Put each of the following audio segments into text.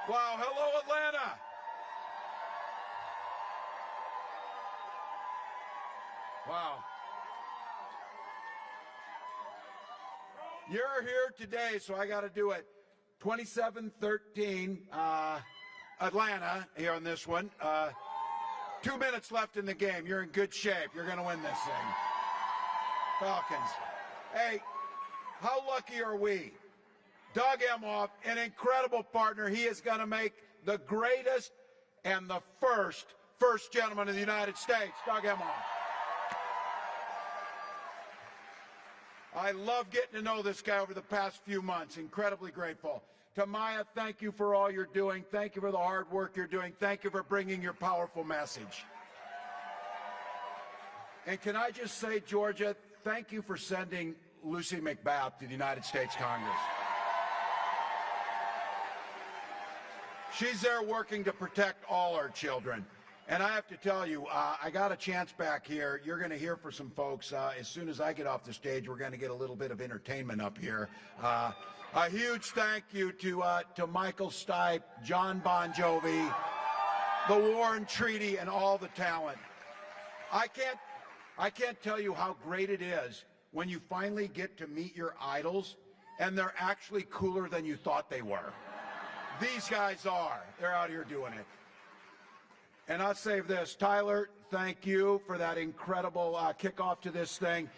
Wow, hello, Atlanta. Wow. You're here today, so I got to do it. 27-13, Atlanta here on this one. 2 minutes left in the game. You're in good shape. You're going to win this thing. Falcons. Hey, how lucky are we? Doug Emhoff, an incredible partner. He is going to make the greatest and the first gentleman of the United States, Doug Emhoff. I love getting to know this guy over the past few months. Incredibly grateful. To Maya, thank you for all you're doing. Thank you for the hard work you're doing. Thank you for bringing your powerful message. And can I just say, Georgia, thank you for sending Lucy McBath to the United States Congress. She's there working to protect all our children. And I have to tell you, I got a chance back here. You're going to hear from some folks. As soon as I get off the stage, we're going to get a little bit of entertainment up here. A huge thank you to Michael Stipe, John Bon Jovi, the Warren Treaty, and all the talent. I can't tell you how great it is when you finally get to meet your idols, and they're actually cooler than you thought they were. These guys are. They're out here doing it. And I'll save this. Tyler, thank you for that incredible kickoff to this thing.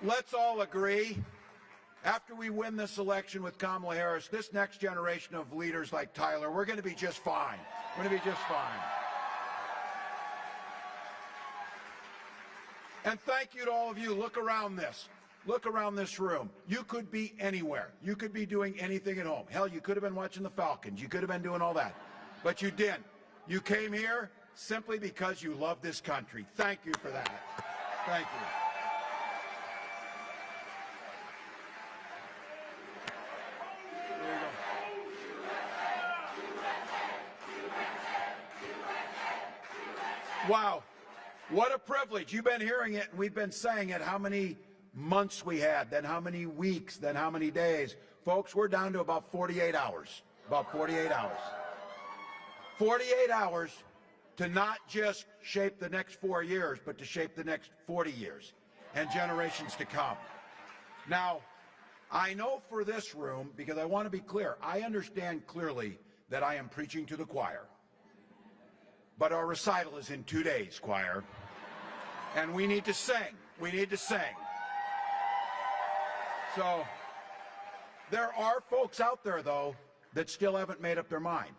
Let's all agree, after we win this election with Kamala Harris, this next generation of leaders like Tyler, we're going to be just fine. We're going to be just fine. And thank you to all of you. Look around this. Look around this room. You could be anywhere. You could be doing anything at home. Hell, you could have been watching the Falcons. You could have been doing all that. But you didn't. You came here simply because you love this country. Thank you for that. Thank you. There you go. Wow. What a privilege. You've been hearing it, and we've been saying it. How many months we had, then how many weeks, then how many days. Folks, we're down to about 48 hours. About 48 hours. 48 hours to not just shape the next 4 years, but to shape the next 40 years and generations to come. Now, I know for this room, because I want to be clear, I understand clearly that I am preaching to the choir. But our recital is in 2 days, choir. And we need to sing. We need to sing. So there are folks out there, though, that still haven't made up their mind.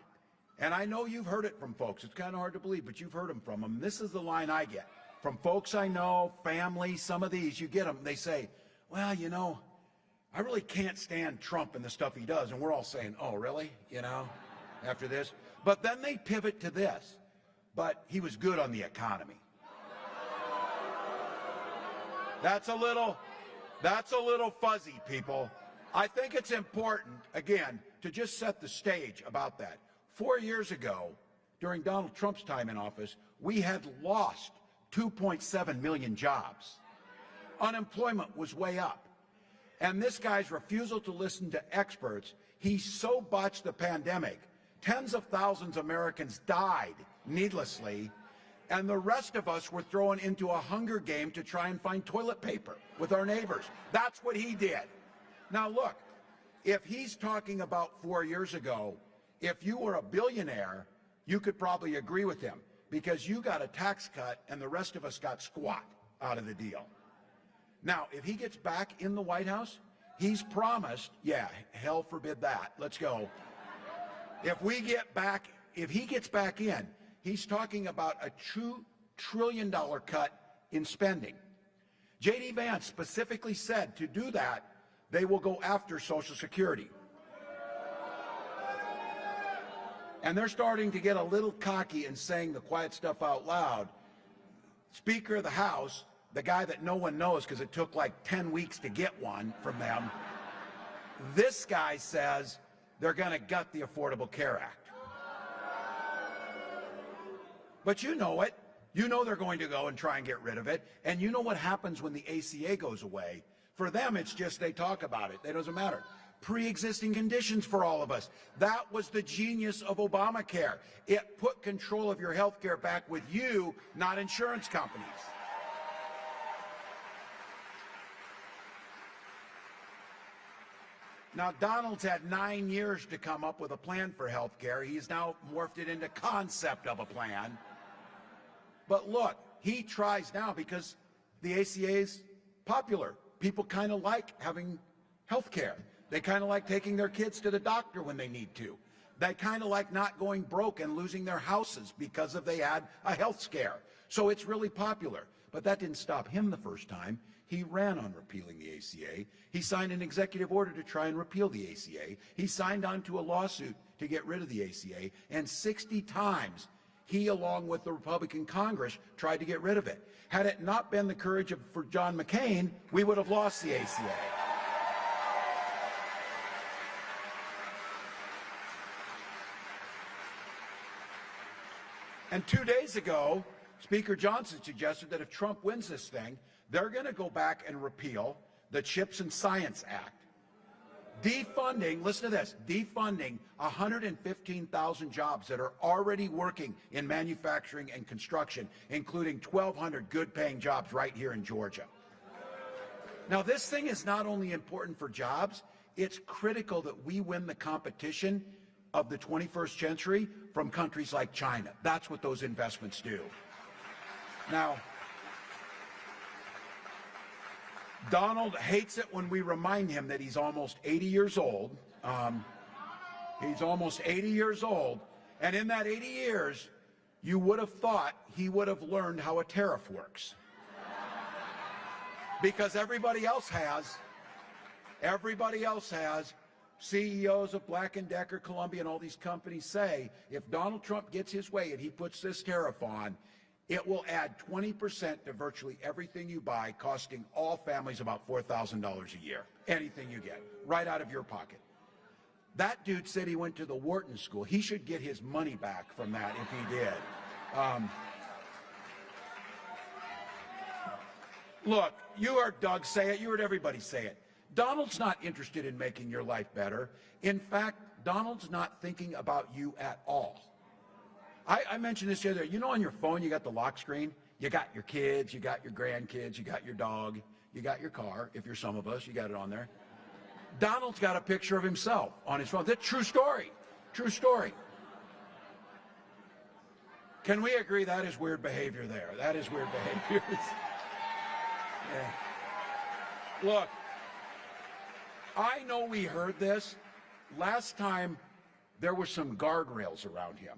And I know you've heard it from folks. It's kind of hard to believe, but you've heard them from them. This is the line I get from folks I know, family, some of these, you get them. They say, well, you know, I really can't stand Trump and the stuff he does. And we're all saying, oh, really? You know, after this. But then they pivot to this. But he was good on the economy. That's a little fuzzy, people. I think it's important, again, to just set the stage about that. 4 years ago, during Donald Trump's time in office, we had lost 2.7 million jobs. Unemployment was way up. And this guy's refusal to listen to experts, he so botched the pandemic, tens of thousands of Americans died needlessly, and the rest of us were thrown into a hunger game to try and find toilet paper with our neighbors. That's what he did. Now look, if he's talking about 4 years ago, if you were a billionaire, you could probably agree with him because you got a tax cut and the rest of us got squat out of the deal. Now, if he gets back in the White House, he's promised, yeah, hell forbid that. Let's go. If he gets back in, he's talking about a $2 trillion cut in spending. J.D. Vance specifically said to do that, they will go after Social Security. And they're starting to get a little cocky and saying the quiet stuff out loud. Speaker of the House, the guy that no one knows because it took like 10 weeks to get one from them, this guy says they're going to gut the Affordable Care Act. But you know it. You know they're going to go and try and get rid of it. And you know what happens when the ACA goes away. For them, it's just they talk about it. It doesn't matter. pre-existing conditions for all of us. That was the genius of Obamacare. It put control of your health care back with you, not insurance companies. Now, Donald's had 9 years to come up with a plan for health care. He's now morphed it into concept of a plan. But look, he tries now because the ACA is popular. People kind of like having health care. They kind of like taking their kids to the doctor when they need to. They kind of like not going broke and losing their houses because they had a health scare. So it's really popular. But that didn't stop him the first time. He ran on repealing the ACA. He signed an executive order to try and repeal the ACA. He signed on to a lawsuit to get rid of the ACA. And 60 times he, along with the Republican Congress, tried to get rid of it. Had it not been the courage for John McCain, we would have lost the ACA. And 2 days ago, Speaker Johnson suggested that if Trump wins this thing, they're going to go back and repeal the CHIPS and Science Act. Defunding, listen to this, defunding 115,000 jobs that are already working in manufacturing and construction, including 1,200 good-paying jobs right here in Georgia. Now, this thing is not only important for jobs, it's critical that we win the competition of the 21st century from countries like China. That's what those investments do. Now, Donald hates it when we remind him that he's almost 80 years old. He's almost 80 years old. And in that 80 years, you would have thought he would have learned how a tariff works. Because everybody else has. Everybody else has. CEOs of Black & Decker, Columbia, and all these companies say, if Donald Trump gets his way and he puts this tariff on, it will add 20% to virtually everything you buy, costing all families about $4,000 a year. Anything you get, right out of your pocket. That dude said he went to the Wharton School. He should get his money back from that if he did. Look, you heard Doug say it. You heard everybody say it. Donald's not interested in making your life better. In fact, Donald's not thinking about you at all. I mentioned this the other day. You know, on your phone, you got the lock screen. You got your kids, you got your grandkids, you got your dog, you got your car. If you're some of us, you got it on there. Donald's got a picture of himself on his phone. That's true story. True story. Can we agree that is weird behavior there? That is weird behavior. Yeah. Look, I know we heard this. Last time, there were some guardrails around him.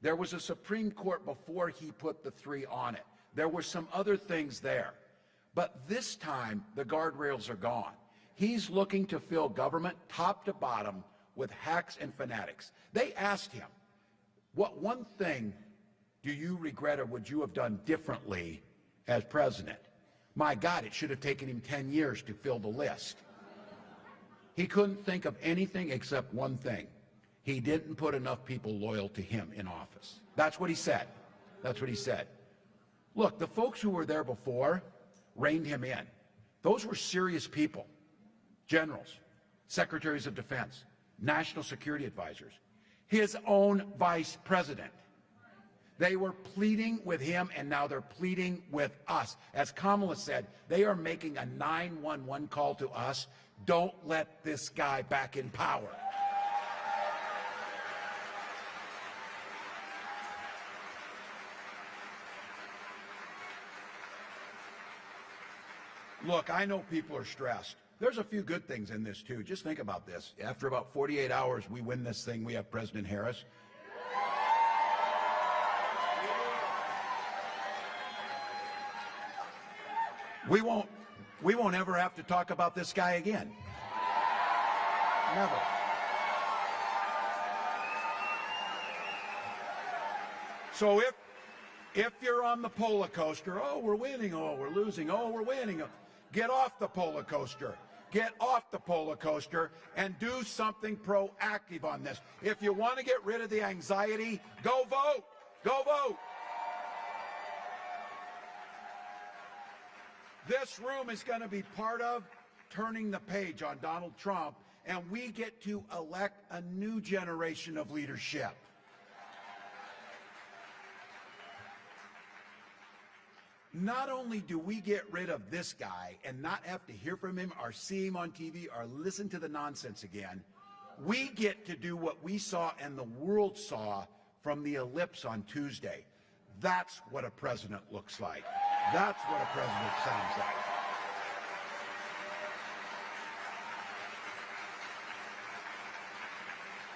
There was a Supreme Court before he put the 3 on it. There were some other things there. But this time, the guardrails are gone. He's looking to fill government top to bottom with hacks and fanatics. They asked him, what one thing do you regret or would you have done differently as president? My God, it should have taken him 10 years to fill the list. He couldn't think of anything except one thing. He didn't put enough people loyal to him in office. That's what he said. That's what he said. Look, the folks who were there before reined him in. Those were serious people. Generals, secretaries of defense, national security advisors, his own vice president. They were pleading with him, and now they're pleading with us. As Kamala said, they are making a 911 call to us. Don't let this guy back in power. Look, I know people are stressed. There's a few good things in this, too. Just think about this. After about 48 hours, we win this thing. We have President Harris. We won't ever have to talk about this guy again. Never. So if you're on the polar coaster, oh, we're winning, oh, we're losing, oh, we're winning, get off the polar coaster. Get off the polar coaster and do something proactive on this. If you want to get rid of the anxiety, go vote. Go vote. This room is going to be part of turning the page on Donald Trump and we get to elect a new generation of leadership. Not only do we get rid of this guy and not have to hear from him or see him on TV or listen to the nonsense again, we get to do what we saw and the world saw from the ellipse on Tuesday. That's what a president looks like. That's what a president sounds like.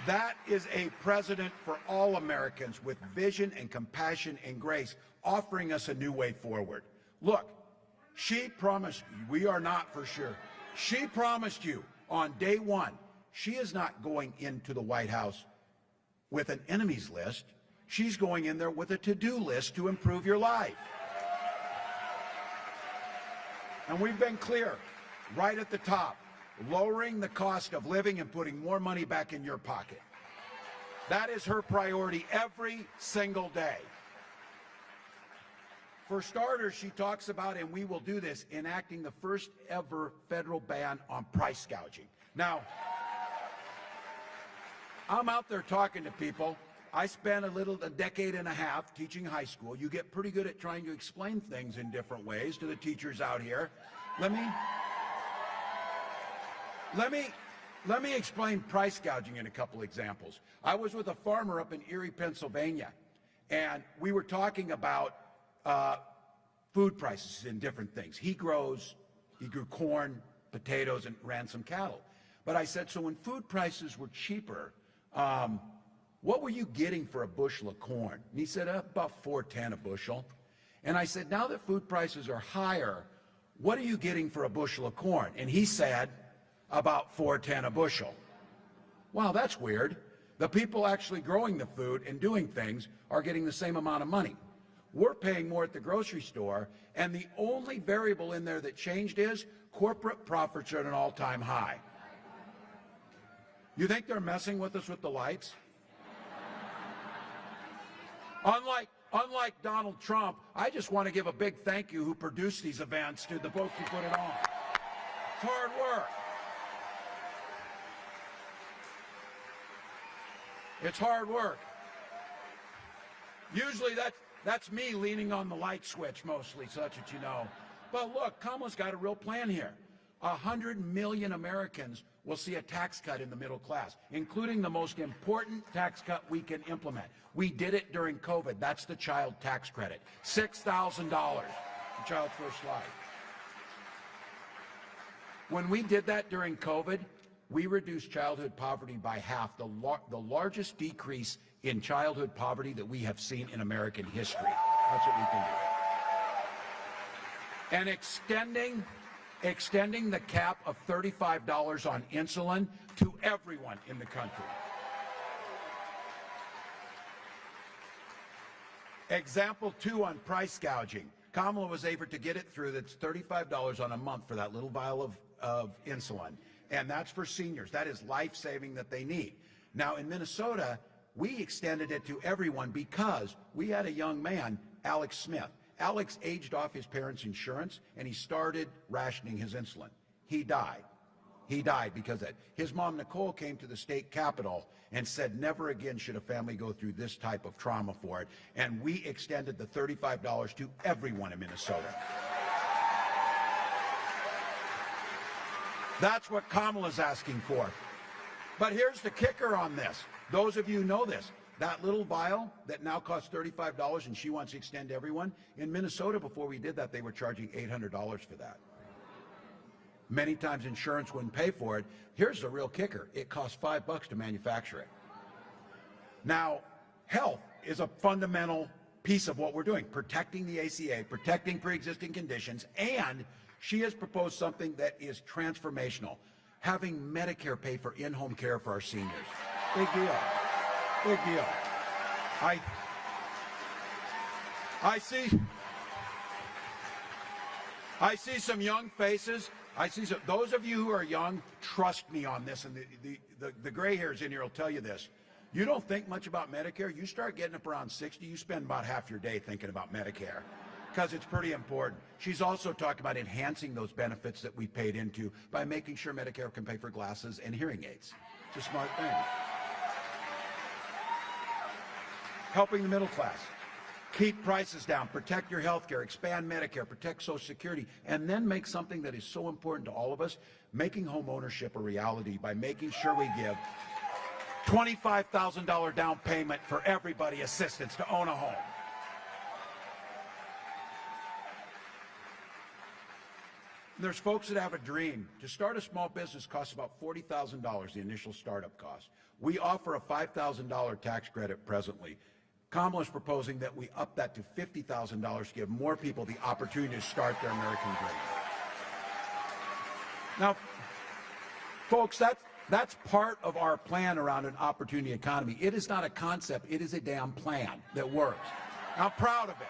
That is a president for all Americans with vision and compassion and grace, offering us a new way forward. Look, she promised, we are not for sure, she promised you on day one, she is not going into the White House with an enemies list. She's going in there with a to-do list to improve your life. And we've been clear, right at the top, lowering the cost of living and putting more money back in your pocket. That is her priority every single day. For starters, she talks about, and we will do this, enacting the first ever federal ban on price gouging. Now, I'm out there talking to people. I spent a decade and a half teaching high school. You get pretty good at trying to explain things in different ways to the teachers out here. Let me explain price gouging in a couple examples. I was with a farmer up in Erie, Pennsylvania, and we were talking about food prices and different things. He grew corn, potatoes, and ran some cattle. But I said, so when food prices were cheaper, what were you getting for a bushel of corn? And he said, about $4.10 a bushel. And I said, now that food prices are higher, what are you getting for a bushel of corn? And he said, about $4.10 a bushel. Wow, that's weird. The people actually growing the food and doing things are getting the same amount of money. We're paying more at the grocery store, and the only variable in there that changed is corporate profits are at an all-time high. You think they're messing with us with the lights? Unlike Donald Trump, I just want to give a big thank you who produced these events to the folks who put it on. It's hard work. It's hard work. Usually that's me leaning on the light switch mostly, so that's what you know. But look, Kamala's got a real plan here. 100 million Americans will see a tax cut in the middle class, including the most important tax cut we can implement. We did it during COVID. That's the child tax credit. $6,000, the child's first slide. When we did that during COVID, we reduced childhood poverty by half, the largest decrease in childhood poverty that we have seen in American history. That's what we can do. And extending the cap of $35 on insulin to everyone in the country. Example 2 on price gouging. Kamala was able to get it through. That's $35 on a month for that little vial of insulin. And that's for seniors. That is life-saving that they need. Now, in Minnesota, we extended it to everyone because we had a young man, Alex Smith. Alex aged off his parents' insurance, and he started rationing his insulin. He died. He died because of it. His mom, Nicole, came to the state capitol and said never again should a family go through this type of trauma for it. And we extended the $35 to everyone in Minnesota. That's what Kamala's asking for. But here's the kicker on this. Those of you who know this. That little vial that now costs $35 and she wants to extend to everyone, in Minnesota before we did that, they were charging $800 for that. Many times insurance wouldn't pay for it. Here's the real kicker. It costs $5 to manufacture it. Now, health is a fundamental piece of what we're doing, protecting the ACA, protecting pre-existing conditions, and she has proposed something that is transformational, having Medicare pay for in-home care for our seniors. Big deal. Big deal. I see some young faces. Those of you who are young, trust me on this, and the gray hairs in here will tell you this. You don't think much about Medicare. You start getting up around 60, you spend about half your day thinking about Medicare. because it's pretty important. She's also talking about enhancing those benefits that we paid into by making sure Medicare can pay for glasses and hearing aids. It's a smart thing. Helping the middle class. Keep prices down, protect your health care, expand Medicare, protect Social Security, and then make something that is so important to all of us, making home ownership a reality by making sure we give $25,000 down payment for everybody, assistance to own a home. There's folks that have a dream. To start a small business costs about $40,000, the initial startup cost. We offer a $5,000 tax credit presently. Kamala is proposing that we up that to $50,000 to give more people the opportunity to start their American dream. Now, folks, that's part of our plan around an opportunity economy. It is not a concept. It is a damn plan that works. I'm proud of it.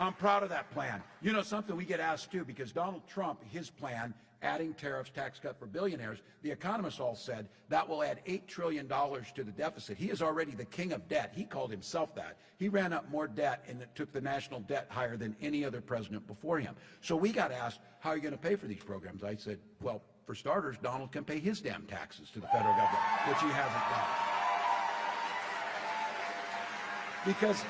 I'm proud of that plan. You know something, we get asked too, because Donald Trump, his plan, adding tariffs, tax cut for billionaires, the economists all said that will add $8 trillion to the deficit. He is already the king of debt. He called himself that. He ran up more debt and it took the national debt higher than any other president before him. So we got asked, how are you going to pay for these programs? I said, well, for starters, Donald can pay his damn taxes to the federal government, which he hasn't done. Because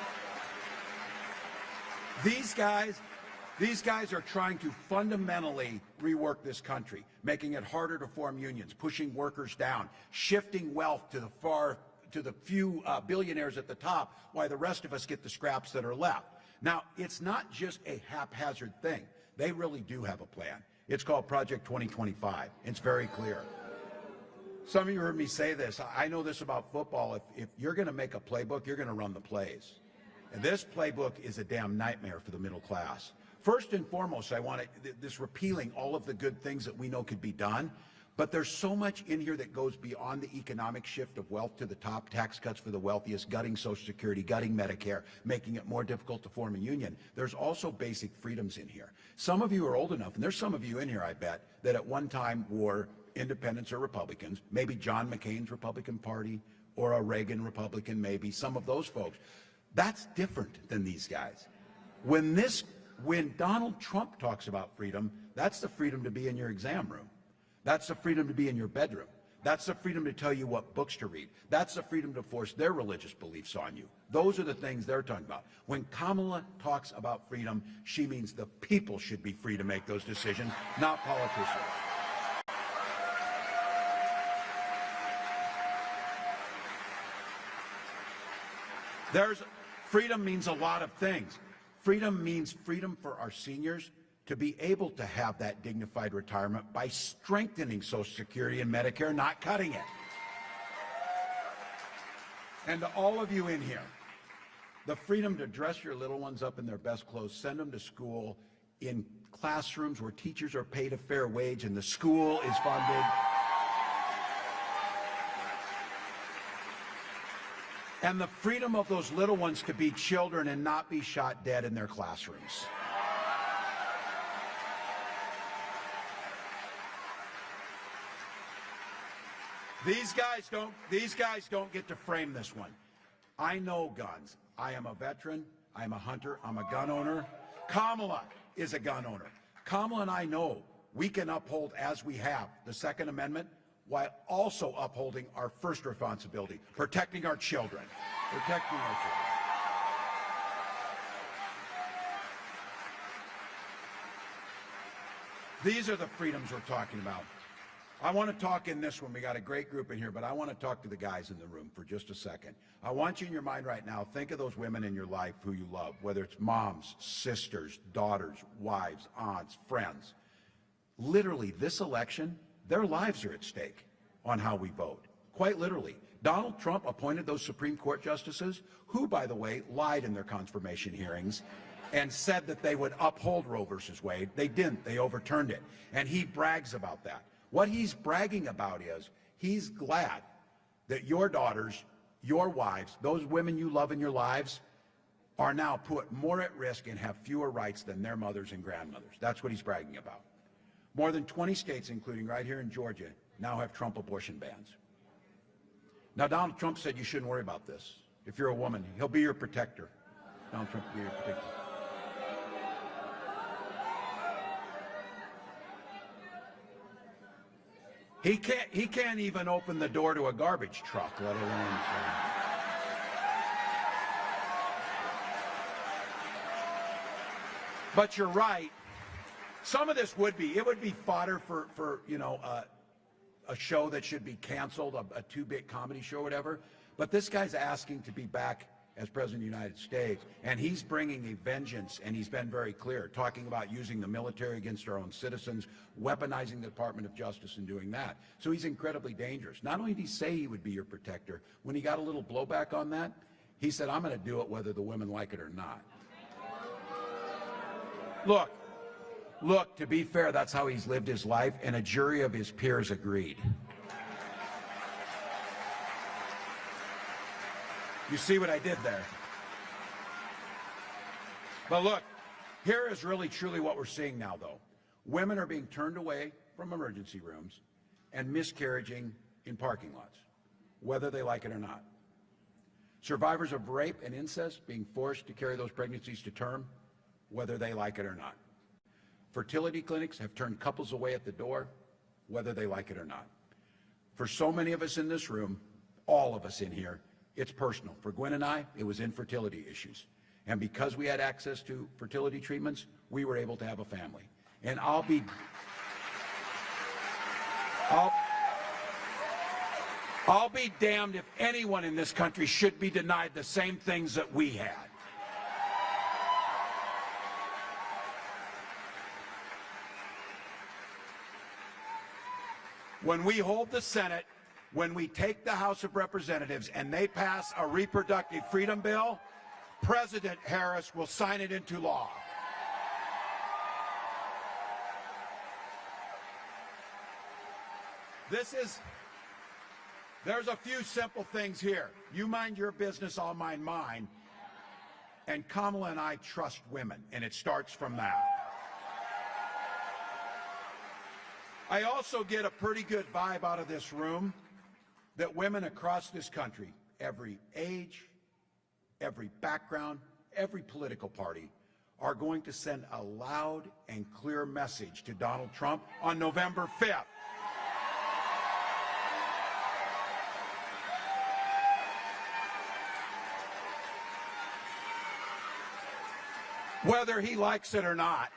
these guys are trying to fundamentally rework this country, making it harder to form unions, pushing workers down, shifting wealth to the few billionaires at the top, while the rest of us get the scraps that are left. Now, it's not just a haphazard thing. They really do have a plan. It's called Project 2025. It's very clear. Some of you heard me say this. I know this about football. If you're going to make a playbook, you're going to run the plays. And this playbook is a damn nightmare for the middle class. First and foremost, I want this repealing all of the good things that we know could be done, but there's so much in here that goes beyond the economic shift of wealth to the top, tax cuts for the wealthiest, gutting Social Security, gutting Medicare, making it more difficult to form a union. There's also basic freedoms in here. Some of you are old enough, and there's some of you in here, I bet, that at one time were independents or Republicans, maybe John McCain's Republican Party or a Reagan Republican, maybe, some of those folks. That's different than these guys. When Donald Trump talks about freedom, that's the freedom to be in your exam room. That's the freedom to be in your bedroom. That's the freedom to tell you what books to read. That's the freedom to force their religious beliefs on you. Those are the things they're talking about. When Kamala talks about freedom, she means the people should be free to make those decisions, not politicians. Freedom means a lot of things. Freedom means freedom for our seniors to be able to have that dignified retirement by strengthening Social Security and Medicare, not cutting it. And to all of you in here, the freedom to dress your little ones up in their best clothes, send them to school in classrooms where teachers are paid a fair wage and the school is funded. And the freedom of those little ones to be children and not be shot dead in their classrooms. These guys don't get to frame this one. I know guns. I am a veteran. I'm a hunter. I'm a gun owner. Kamala is a gun owner. Kamala and I know we can uphold, as we have, the Second Amendment, while also upholding our first responsibility, protecting our children. Protecting our children. These are the freedoms we're talking about. I want to talk in this one. We got a great group in here, but I want to talk to the guys in the room for just a second. I want you in your mind right now, think of those women in your life who you love, whether it's moms, sisters, daughters, wives, aunts, friends. Literally, this election, their lives are at stake on how we vote. Quite literally. Donald Trump appointed those Supreme Court justices who, by the way, lied in their confirmation hearings and said that they would uphold Roe versus Wade. They didn't. They overturned it. And he brags about that. What he's bragging about is he's glad that your daughters, your wives, those women you love in your lives are now put more at risk and have fewer rights than their mothers and grandmothers. That's what he's bragging about. More than 20 states, including right here in Georgia, now have Trump abortion bans. Now, Donald Trump said you shouldn't worry about this. if you're a woman. He'll be your protector. Donald Trump will be your protector. He can't even open the door to a garbage truck, let alone. But you're right. Some of this would be fodder for you know, a show that should be canceled, a two-bit comedy show or whatever. But this guy's asking to be back as President of the United States, and he's bringing a vengeance, and he's been very clear, talking about using the military against our own citizens, weaponizing the Department of Justice and doing that. So he's incredibly dangerous. Not only did he say he would be your protector, when he got a little blowback on that, he said, I'm going to do it whether the women like it or not. Look, to be fair, that's how he's lived his life, and a jury of his peers agreed. You see what I did there? But look, here is really truly what we're seeing now, though. Women are being turned away from emergency rooms and miscarrying in parking lots, whether they like it or not. Survivors of rape and incest being forced to carry those pregnancies to term, whether they like it or not. Fertility clinics have turned couples away at the door, whether they like it or not. For so many of us in this room, all of us in here, it's personal. For Gwen and I, it was infertility issues. And because we had access to fertility treatments, we were able to have a family. And I'll be damned if anyone in this country should be denied the same things that we had. When we hold the Senate, when we take the House of Representatives and they pass a reproductive freedom bill, President Harris will sign it into law. There's a few simple things here. You mind your business, I'll mind mine. And Kamala and I trust women, and it starts from that. I also get a pretty good vibe out of this room that women across this country, every age, every background, every political party, are going to send a loud and clear message to Donald Trump on November 5th. Whether he likes it or not.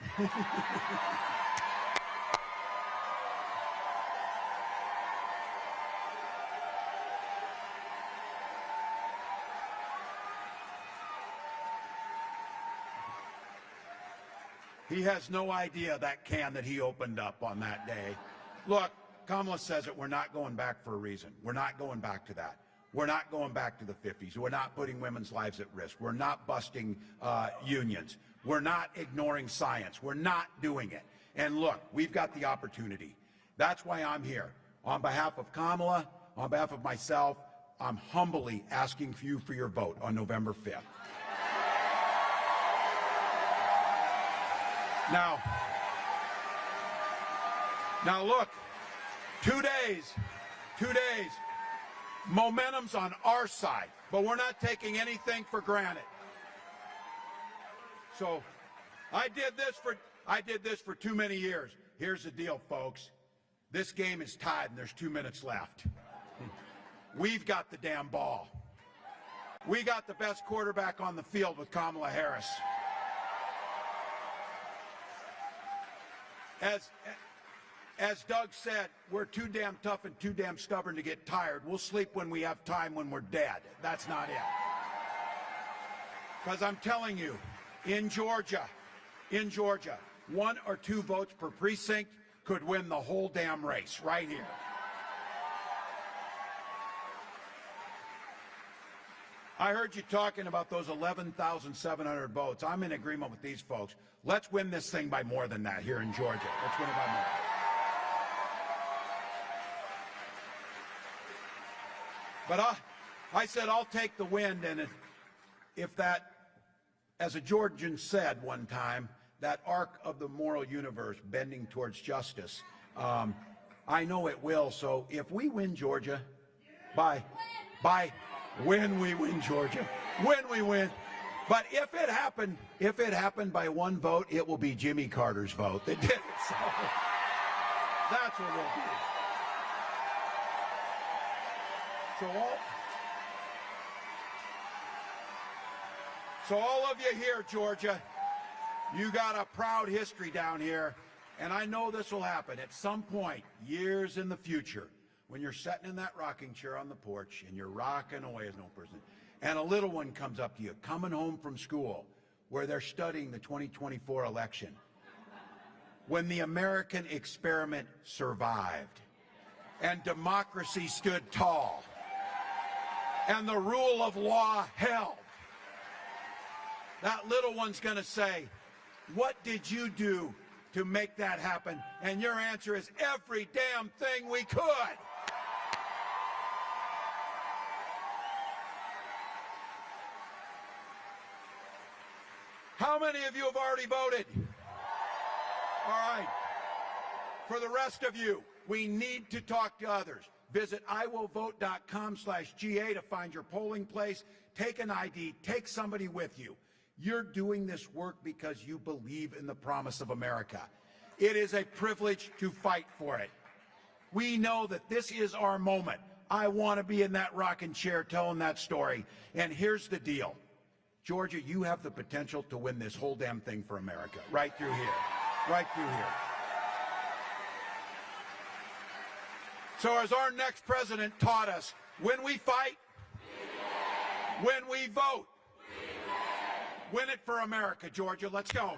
He has no idea that can that he opened up on that day. Look, Kamala says it, we're not going back for a reason. We're not going back to that. We're not going back to the 50s. We're not putting women's lives at risk. We're not busting unions. We're not ignoring science. We're not doing it. And look, we've got the opportunity. That's why I'm here. On behalf of Kamala, on behalf of myself, I'm humbly asking you for your vote on November 5th. Now look, 2 days, momentum's on our side, but we're not taking anything for granted. So I did this for too many years. Here's the deal, folks. This game is tied and there's 2 minutes left. We've got the damn ball. We got the best quarterback on the field with Kamala Harris. As Doug said, we're too damn tough and too damn stubborn to get tired. We'll sleep when we have time when we're dead. That's not it. Because I'm telling you, in Georgia, 1 or 2 votes per precinct could win the whole damn race right here. I heard you talking about those 11,700 votes. I'm in agreement with these folks. Let's win this thing by more than that here in Georgia. Let's win it by more. But I said I'll take the wind, and if that, as a Georgian said one time, that arc of the moral universe bending towards justice, I know it will. So if we win Georgia by When we win, Georgia. When we win. But if it happened by one vote, it will be Jimmy Carter's vote that did it. So that's what we'll do. So all of you here, Georgia, you got a proud history down here, and I know this will happen at some point, years in the future, when you're sitting in that rocking chair on the porch and you're rocking away as no person, and a little one comes up to you, coming home from school, where they're studying the 2024 election, when the American experiment survived, and democracy stood tall, and the rule of law held. That little one's going to say, what did you do to make that happen? And your answer is every damn thing we could. How many of you have already voted? All right. For the rest of you, we need to talk to others. Visit iwillvote.com/GA to find your polling place. Take an ID. Take somebody with you. You're doing this work because you believe in the promise of America. It is a privilege to fight for it. We know that this is our moment. I want to be in that rocking chair telling that story. And here's the deal. Georgia, you have the potential to win this whole damn thing for America. Right through here. Right through here. So as our next president taught us, when we fight, when we vote, win it for America, Georgia. Let's go.